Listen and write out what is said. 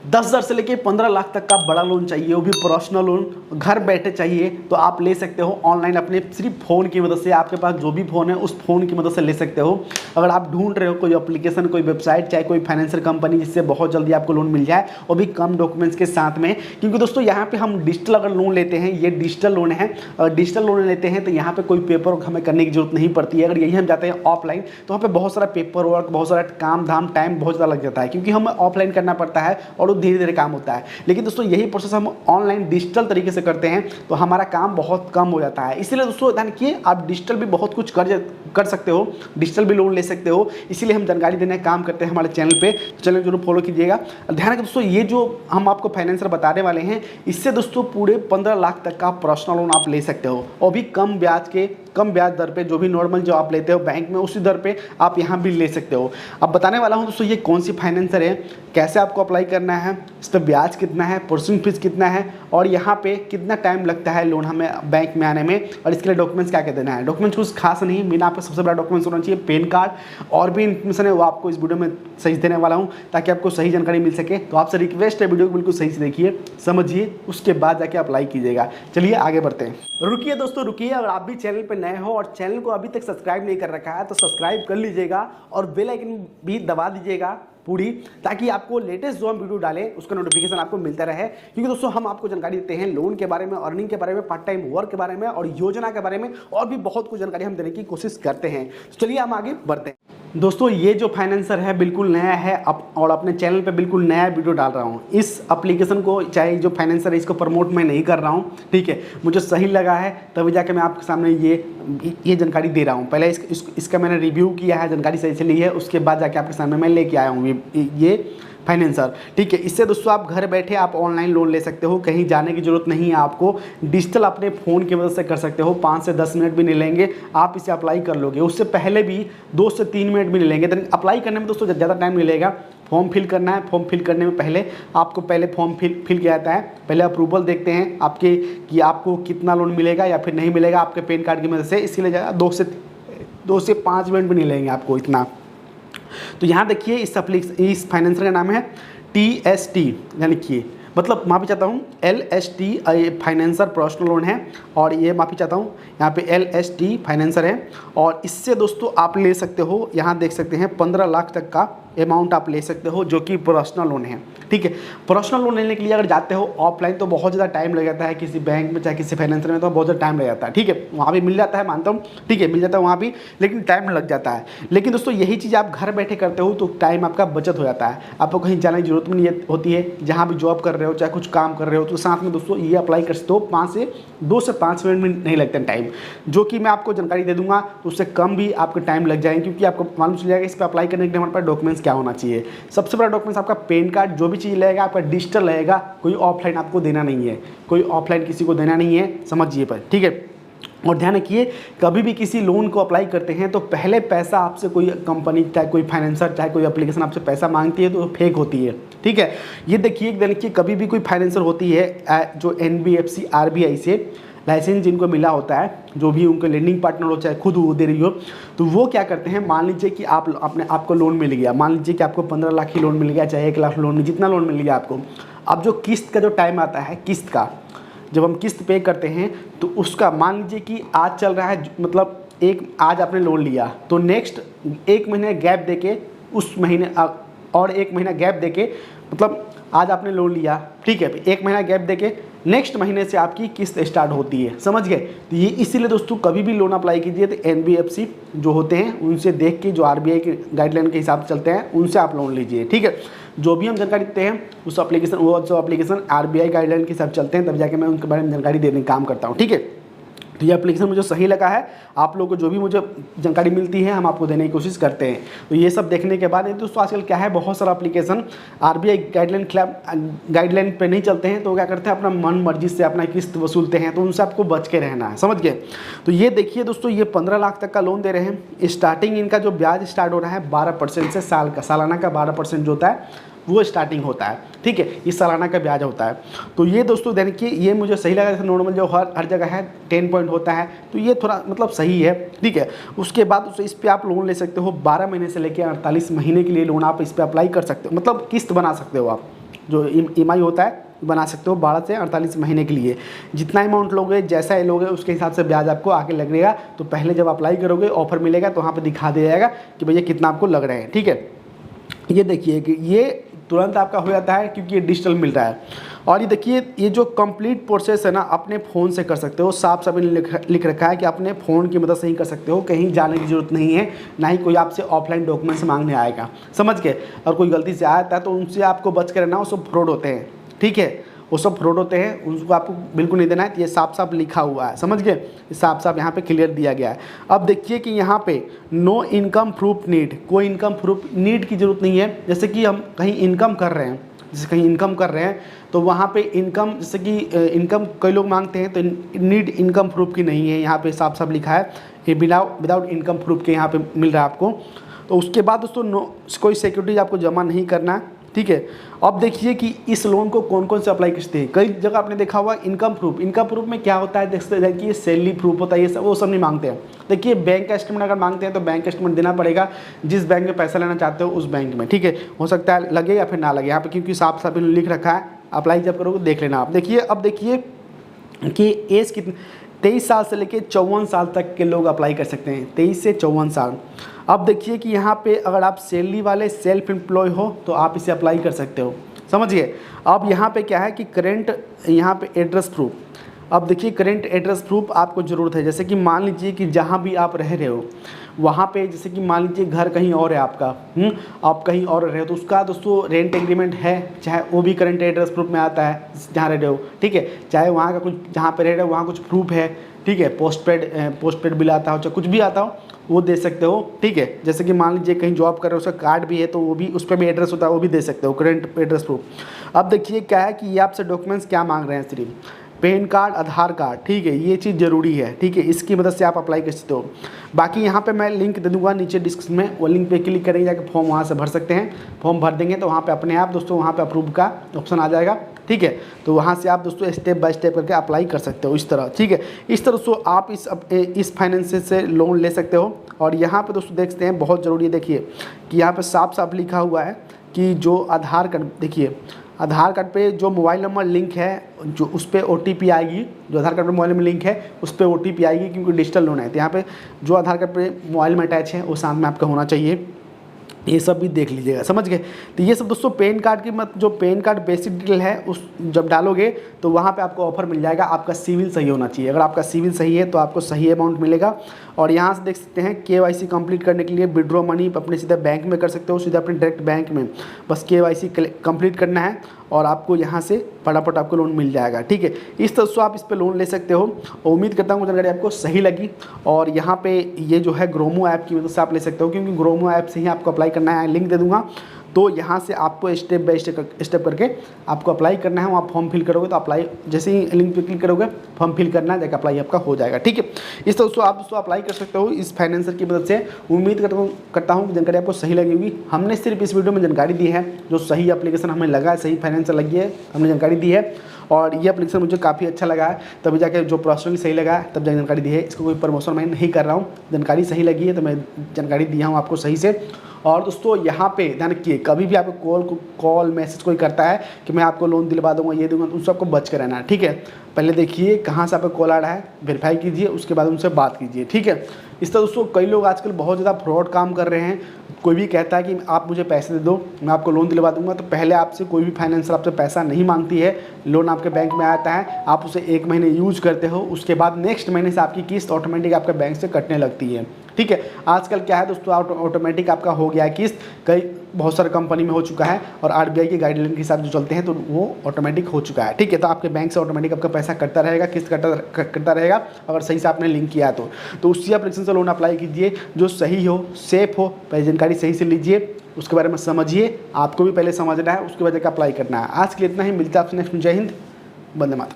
10,000 से लेके 15 लाख तक का बड़ा लोन चाहिए, वो भी पर्सनल लोन घर बैठे चाहिए तो आप ले सकते हो ऑनलाइन अपने सिर्फ फ़ोन की मदद से। आपके पास जो भी फ़ोन है उस फ़ोन की मदद से ले सकते हो। अगर आप ढूंढ रहे हो कोई एप्लीकेशन, कोई वेबसाइट, चाहे कोई फाइनेंशियल कंपनी जिससे बहुत जल्दी आपको लोन मिल जाए, वो भी कम डॉक्यूमेंट्स के साथ में, क्योंकि दोस्तों यहाँ पे हम डिजिटल अगर लोन लेते हैं, ये डिजिटल लोन है, अगर डिजिटल लोन लेते हैं तो यहाँ पे कोई पेपर वर्क हमें करने की जरूरत नहीं पड़ती है। अगर यही हम जाते हैं ऑफलाइन तो वहाँ पे बहुत सारा पेपर वर्क, बहुत सारा काम धाम, टाइम बहुत ज़्यादा लग जाता है, क्योंकि हमें ऑफलाइन करना पड़ता है और वो धीरे धीरे काम होता है। लेकिन दोस्तों यही प्रोसेस हम ऑनलाइन डिजिटल तरीके से करते हैं तो हमारा काम बहुत कम हो जाता है। इसीलिए दोस्तों ध्यान रखिए, आप डिजिटल भी बहुत कुछ कर सकते हो, डिजिटल भी लोन ले सकते हो। इसीलिए हम जानकारी देने का काम करते हैं हमारे चैनल पे, तो चैनल जरूर फॉलो कीजिएगा। ध्यान रखिए दोस्तों, ये जो हम आपको फाइनेंसर बताने वाले हैं, इससे दोस्तों पूरे 15 लाख तक का पर्सनल लोन आप ले सकते हो, और भी कम ब्याज दर पे, जो भी नॉर्मल जो आप लेते हो बैंक में उसी दर पे आप यहाँ भी ले सकते हो। अब बताने वाला हूँ दोस्तों ये कौन सी फाइनेंसर है, कैसे आपको अप्लाई करना है, इस पर ब्याज कितना है, प्रोसेसिंग फीस कितना है, और यहाँ पे कितना टाइम लगता है लोन हमें बैंक में आने में, और इसके लिए डॉक्यूमेंट्स क्या क्या देना है। डॉक्यूमेंट्स कुछ खास नहीं, मेरा आपका सबसे बड़ा डॉक्यूमेंट्स होना चाहिए पैन कार्ड, और भी इन्फॉर्मेशन है वो आपको इस वीडियो में सही देने वाला हूँ ताकि आपको सही जानकारी मिल सके। तो आपसे रिक्वेस्ट है वीडियो को बिल्कुल सही से देखिए, समझिए, उसके बाद जाके अप्लाई कीजिएगा। चलिए आगे बढ़ते हैं। रुकिए दोस्तों रुकिए, अगर आप भी चैनल पर नए हो और चैनल को अभी तक सब्सक्राइब नहीं कर रखा है तो सब्सक्राइब कर लीजिएगा और बेल आइकन भी दबा दीजिएगा पूरी, ताकि आपको लेटेस्ट जो हम वीडियो डालें उसका नोटिफिकेशन आपको मिलता रहे। क्योंकि दोस्तों हम आपको जानकारी देते हैं लोन के बारे में, अर्निंग के बारे में, पार्ट टाइम वर्क के बारे में और योजना के बारे में, और भी बहुत कुछ जानकारी हम देने की कोशिश करते हैं। तो चलिए हम आगे बढ़ते हैं। दोस्तों ये जो फाइनेंसर है बिल्कुल नया है और अपने चैनल पे बिल्कुल नया वीडियो डाल रहा हूँ। इस एप्लीकेशन को, चाहे जो फाइनेंसर है, इसको प्रमोट मैं नहीं कर रहा हूँ, ठीक है, मुझे सही लगा है तभी जाके मैं आपके सामने ये जानकारी दे रहा हूँ। पहले इसका मैंने रिव्यू किया है, जानकारी सही से ली है, उसके बाद जाके आपके सामने मैं लेके आया हूँ ये फाइनेंसर, ठीक है। इससे दोस्तों आप घर बैठे आप ऑनलाइन लोन ले सकते हो, कहीं जाने की जरूरत नहीं है आपको, डिजिटल अपने फ़ोन की मदद से कर सकते हो। 5 से 10 मिनट भी नहीं लेंगे, आप इसे अप्लाई कर लोगे। उससे पहले भी 2 से 3 मिनट भी नहीं लेंगे। तो अप्लाई करने में दोस्तों ज़्यादा टाइम नहीं लगेगा। फॉर्म फिल करना है, फॉर्म फिल करने में पहले आपको फॉर्म फिल किया जाता है, पहले अप्रूवल देखते हैं आपके कि आपको कितना लोन मिलेगा या फिर नहीं मिलेगा आपके पैन कार्ड की मदद से। इसलिए 2 से 5 मिनट भी नहीं लेंगे आपको इतना। तो यहाँ देखिए इस फाइनेंसर का नाम है TST, यानी कि मतलब माफ़ी चाहता हूँ LST फाइनेंसर पर्सनल लोन है, और ये माफ़ी चाहता हूँ यहाँ पे LST फाइनेंसर है। और इससे दोस्तों आप ले सकते हो, यहाँ देख सकते हैं 15 लाख तक का अमाउंट आप ले सकते हो, जो कि पर्सनल लोन है, ठीक है। पर्सनल लोन लेने के लिए अगर जाते हो ऑफलाइन तो बहुत ज़्यादा टाइम लग जाता है, किसी बैंक में चाहे किसी फाइनेंसर में तो बहुत ज़्यादा टाइम लग जाता है, ठीक है। वहाँ भी मिल जाता है, मानता हूँ, ठीक है, मिल जाता है वहाँ भी, लेकिन टाइम लग जाता है। लेकिन दोस्तों यही चीज़ आप घर बैठे करते हो तो टाइम आपका बचत हो जाता है, आपको कहीं जाने की जरूरत भी नहीं होती है। जहाँ भी जॉब कर रहे हो, चाहे कुछ काम कर रहे हो, तो साथ में दोस्तों ये अप्लाई कर सकते हो। 2 से 5 मिनट में नहीं लगते टाइम, जो कि मैं आपको जानकारी दे दूंगा, तो उससे कम भी आपको टाइम लग जाएंगे, क्योंकि आपको मालूम चल जाएगा इस पर अप्लाई करने के लिए हमारे पास डॉक्यूमेंट्स क्या होना चाहिए। सबसे बड़ा डॉक्यूमेंट्स आपका पैन कार्ड, जो भी चीज़ लगेगा आपका डिजिटल रहेगा, कोई ऑफलाइन आपको देना नहीं है, कोई ऑफलाइन किसी को देना नहीं है, समझिए पर, ठीक है। और ध्यान रखिए, कभी भी किसी लोन को अप्लाई करते हैं तो पहले पैसा आपसे कोई कंपनी, चाहे कोई फाइनेंसर, चाहे कोई एप्लीकेशन आपसे पैसा मांगती है तो वो फेक होती है, ठीक है। ये देखिए कभी भी कोई फाइनेंसर होती है जो NBFC RBI से लाइसेंस जिनको मिला होता है, जो भी उनके लेंडिंग पार्टनर हो, चाहे खुद वो दे रही हो, तो वो क्या करते हैं, मान लीजिए कि आपको लोन मिल गया, मान लीजिए कि आपको 15 लाख ही लोन मिल गया, चाहे 1 लाख लोन, जितना लोन मिल गया आपको। अब जो किस्त का जो टाइम आता है, किस्त का जब हम किस्त पे करते हैं तो उसका मान लीजिए कि आज चल रहा है, मतलब आज आपने लोन लिया तो नेक्स्ट 1 महीने गैप देके उस महीने और 1 महीना गैप देके, मतलब आज आपने लोन लिया, ठीक है, 1 महीना गैप देके नेक्स्ट महीने से आपकी किस्त स्टार्ट होती है, समझ गए। तो ये इसीलिए दोस्तों कभी भी लोन अप्लाई कीजिए तो NBFC जो होते हैं उनसे देख के, जो RBI के गाइडलाइन के हिसाब से चलते हैं, उनसे आप लोन लीजिए, ठीक है। जो भी हम जानकारी देते हैं उस एप्लीकेशन RBI गाइडलाइन के हिसाब चलते हैं, तब जाके मैं उनके बारे में जानकारी देने का काम करता हूँ, ठीक है। तो ये एप्लीकेशन मुझे सही लगा है, आप लोगों को जो भी मुझे जानकारी मिलती है हम आपको देने की कोशिश करते हैं। तो ये सब देखने के बाद दोस्तों आजकल क्या है, बहुत सारा एप्लीकेशन RBI गाइडलाइन पे नहीं चलते हैं, तो क्या करते हैं अपना मन मर्जी से अपना किस्त वसूलते हैं, तो उनसे आपको बच के रहना है, समझ गए। तो ये देखिए दोस्तों, ये 15 लाख तक का लोन दे रहे हैं। स्टार्टिंग इनका जो ब्याज स्टार्ट हो रहा है 12% से, सालाना का 12% जो होता है वो स्टार्टिंग होता है, ठीक है, इस सालाना का ब्याज होता है। तो ये दोस्तों देखिए, ये मुझे सही लगा, जैसे नॉर्मल जो हर जगह है 10 पॉइंट होता है, तो ये थोड़ा मतलब सही है, ठीक है। उसके बाद इस पर आप लोन ले सकते हो, 12 महीने से लेकर 48 महीने के लिए लोन आप इस पर अप्लाई कर सकते हो, मतलब किस्त बना सकते हो आप, जो EMI होता है बना सकते हो 12 से 48 महीने के लिए। जितना अमाउंट लोगे, जैसा लोगे, उसके हिसाब से ब्याज आपको आगे लगेगा। तो पहले जब अप्लाई करोगे, ऑफर मिलेगा तो वहाँ पे दिखा दिया जाएगा कि भैया कितना आपको लग रहा है। ठीक है, ये देखिए कि ये तुरंत आपका हो जाता है क्योंकि ये डिजिटल मिल रहा है। और ये देखिए, ये जो कंप्लीट प्रोसेस है ना, अपने फ़ोन से कर सकते हो। साफ साफ लिख रखा है कि अपने फ़ोन की मदद से ही कर सकते हो, कहीं जाने की ज़रूरत नहीं है, ना ही कोई आपसे ऑफलाइन डॉक्यूमेंट्स मांगने आएगा, समझ के। और कोई गलती से आता है तो उनसे आपको बच के रहना, वो सब फ्रॉड होते हैं। ठीक है, वो सब फ्रॉड होते हैं, उनको आपको बिल्कुल नहीं देना है। तो ये साफ साफ लिखा हुआ है, समझ गए, साफ साफ यहाँ पे क्लियर दिया गया है। अब देखिए कि यहाँ पे नो इनकम प्रूफ नीड, कोई इनकम प्रूफ नीड की ज़रूरत नहीं है। जैसे कि हम कहीं इनकम कर रहे हैं, जैसे कहीं इनकम कर रहे हैं तो वहाँ पे इनकम, जैसे कि इनकम कई लोग मांगते हैं, तो नीड इनकम प्रूफ की नहीं है। यहाँ पे साफ साफ लिखा है ये विदाउट इनकम प्रूफ के यहाँ पे मिल रहा है आपको। तो उसके बाद दोस्तों कोई सिक्योरिटी आपको जमा नहीं करना है। ठीक है, अब देखिए कि इस लोन को कौन कौन से अप्लाई कर सकते हैं। कई जगह आपने देखा हुआ इनकम प्रूफ में क्या होता है, देखिए सैलरी प्रूफ होता है, ये सब वो सब नहीं मांगते हैं। देखिए बैंक का स्टेटमेंट अगर मांगते हैं तो बैंक का स्टेटमेंट देना पड़ेगा जिस बैंक में पैसा लेना चाहते हो उस बैंक में। ठीक है, हो सकता है लगे या फिर ना लगे यहाँ पे, क्योंकि साफ साफ लिख रखा है। अप्लाई जब करोगे देख लेना आप। देखिए, अब देखिए कि एज कितनी, 23 साल से लेकर 54 साल तक के लोग अप्लाई कर सकते हैं, 23 से 54 साल। अब देखिए कि यहाँ पे अगर आप सैलरी वाले सेल्फ एम्प्लॉय हो तो आप इसे अप्लाई कर सकते हो, समझिए। अब यहाँ पे क्या है कि करंट यहाँ पे एड्रेस प्रूफ, अब देखिए करंट एड्रेस प्रूफ आपको ज़रूरत है। जैसे कि मान लीजिए कि जहाँ भी आप रह रहे हो वहाँ पे, जैसे कि मान लीजिए घर कहीं और है आपका, आप कहीं और रह रहे हो तो उसका दोस्तों रेंट एग्रीमेंट है, चाहे वो भी करंट एड्रेस प्रूफ में आता है जहाँ रह रहे हो। ठीक है, चाहे वहाँ का कुछ, जहाँ पे रह रहे हो वहाँ कुछ प्रूफ है। ठीक है, पोस्टपेड बिल आता हो, चाहे कुछ भी आता हो वो दे सकते हो। ठीक है, जैसे कि मान लीजिए कहीं जॉब कर रहे हो, उसका कार्ड भी है तो वो भी, उस पर भी एड्रेस होता है, वो भी दे सकते हो, करंट एड्रेस प्रूफ। अब देखिए क्या है कि ये आपसे डॉक्यूमेंट्स क्या मांग रहे हैं, सिर्फ पैन कार्ड, आधार कार्ड। ठीक है, ये चीज़ ज़रूरी है। ठीक है, इसकी मदद से आप अप्लाई कर सकते हो। बाकी यहाँ पे मैं लिंक दे दूँगा नीचे डिस्क्रिप्शन में, वो लिंक पे क्लिक करेंगे, जाकर फॉर्म वहाँ से भर सकते हैं। फॉर्म भर देंगे तो वहाँ पे अपने आप दोस्तों वहाँ पे अप्रूव का ऑप्शन आ जाएगा। ठीक है, तो वहाँ से आप दोस्तों स्टेप बाय स्टेप करके अप्लाई कर सकते हो इस तरह। ठीक है, इस तरह से आप इस फाइनेंस से लोन ले सकते हो। और यहाँ पे दोस्तों देखते हैं, बहुत ज़रूरी है, देखिए कि यहाँ पे साफ साफ लिखा हुआ है कि जो आधार कार्ड, देखिए आधार कार्ड पे जो मोबाइल नंबर लिंक है, जो उस पर OTP आएगी, जो आधार कार्ड पे मोबाइल में लिंक है उस पर OTP आएगी, क्योंकि डिजिटल लोन है। तो यहाँ पे जो आधार कार्ड पे मोबाइल में अटैच है वो साथ में आपका होना चाहिए। ये सब भी देख लीजिएगा, समझ गए। तो ये सब दोस्तों पैन कार्ड की जो पैन कार्ड बेसिक डिटेल है उस जब डालोगे तो वहाँ पे आपको ऑफर मिल जाएगा। आपका सिविल सही होना चाहिए, अगर आपका सिविल सही है तो आपको सही अमाउंट मिलेगा। और यहाँ से देख सकते हैं KYC कंप्लीट करने के लिए विड्रॉ मनी अपने सीधा बैंक में कर सकते हो, सीधा अपने डायरेक्ट बैंक में, बस KYC कंप्लीट करना है और आपको यहाँ से फटाफट आपको लोन मिल जाएगा। ठीक है, इस तरह से आप इस पर लोन ले सकते हो। उम्मीद करता हूँ जानकारी आपको सही लगी। और यहाँ पे ये जो है ग्रोमो ऐप की मदद से आप ले सकते हो, क्योंकि ग्रोमो ऐप से ही आपको अप्लाई करना है। लिंक दे दूँगा, तो यहाँ से आपको स्टेप बाय स्टेप करके आपको अप्लाई करना है। वहाँ फॉर्म फिल करोगे तो अप्लाई, जैसे ही लिंक पे क्लिक करोगे फॉर्म फिल करना है, जाकर अप्लाई आपका हो जाएगा। ठीक है, इस तरह से आप दोस्तों अप्लाई कर सकते हो इस फाइनेंसर की मदद से। उम्मीद करता हूँ कि जानकारी आपको सही लगी होगी। हमने सिर्फ इस वीडियो में जानकारी दी है, जो सही एप्लीकेशन हमें लगा है, सही फाइनेंसर लगी है, हमने जानकारी दी है। और ये एप्लीकेशन मुझे काफ़ी अच्छा लगा है, तभी जाके जो पर्सनली सही लगा है तब जाकर जानकारी दी है। इसको कोई प्रमोशन मैं नहीं कर रहा हूँ, जानकारी सही लगी है तो मैं जानकारी दिया हूँ आपको सही से। और दोस्तों यहाँ पे ध्यान रखिए, कभी भी आपको कॉल मैसेज कोई करता है कि मैं आपको लोन दिलवा दूंगा, ये दूंगा, तो उन सबको बच कर रहना है। ठीक है, पहले देखिए कहाँ से आपका कॉल आ रहा है, वेरीफाई कीजिए, उसके बाद उनसे बात कीजिए। ठीक है, इस तरह दोस्तों कई लोग आजकल बहुत ज़्यादा फ्रॉड काम कर रहे हैं। कोई भी कहता है कि आप मुझे पैसे दे दो, मैं आपको लोन दिलवा दूंगा, तो पहले आपसे कोई भी फाइनेंसर आपसे पैसा नहीं मांगती है। लोन आपके बैंक में आता है, आप उसे 1 महीने यूज करते हो, उसके बाद नेक्स्ट महीने से आपकी किस्त ऑटोमेटिक आपके बैंक से कटने लगती है। ठीक है, आजकल क्या है दोस्तों, ऑटोमेटिक आपका हो गया है किस्त, कई बहुत सारे कंपनी में हो चुका है, और RBI की गाइडलाइन के हिसाब से चलते हैं तो वो ऑटोमेटिक हो चुका है। ठीक है, तो आपके बैंक से ऑटोमेटिक आपका पैसा कटता रहेगा, किस्त कटता रहेगा, अगर सही से आपने लिंक किया तो उसी एप्लीकेशन से लोन अप्लाई कीजिए जो सही हो, सेफ हो। पहले जानकारी सही से लीजिए, उसके बारे में समझिए, आपको भी पहले समझना है, उसके बाद जाकर अप्लाई करना है। आज के लिए इतना ही, मिलता है आपसे नेक्स्ट। जय हिंद, वंदे मातरम।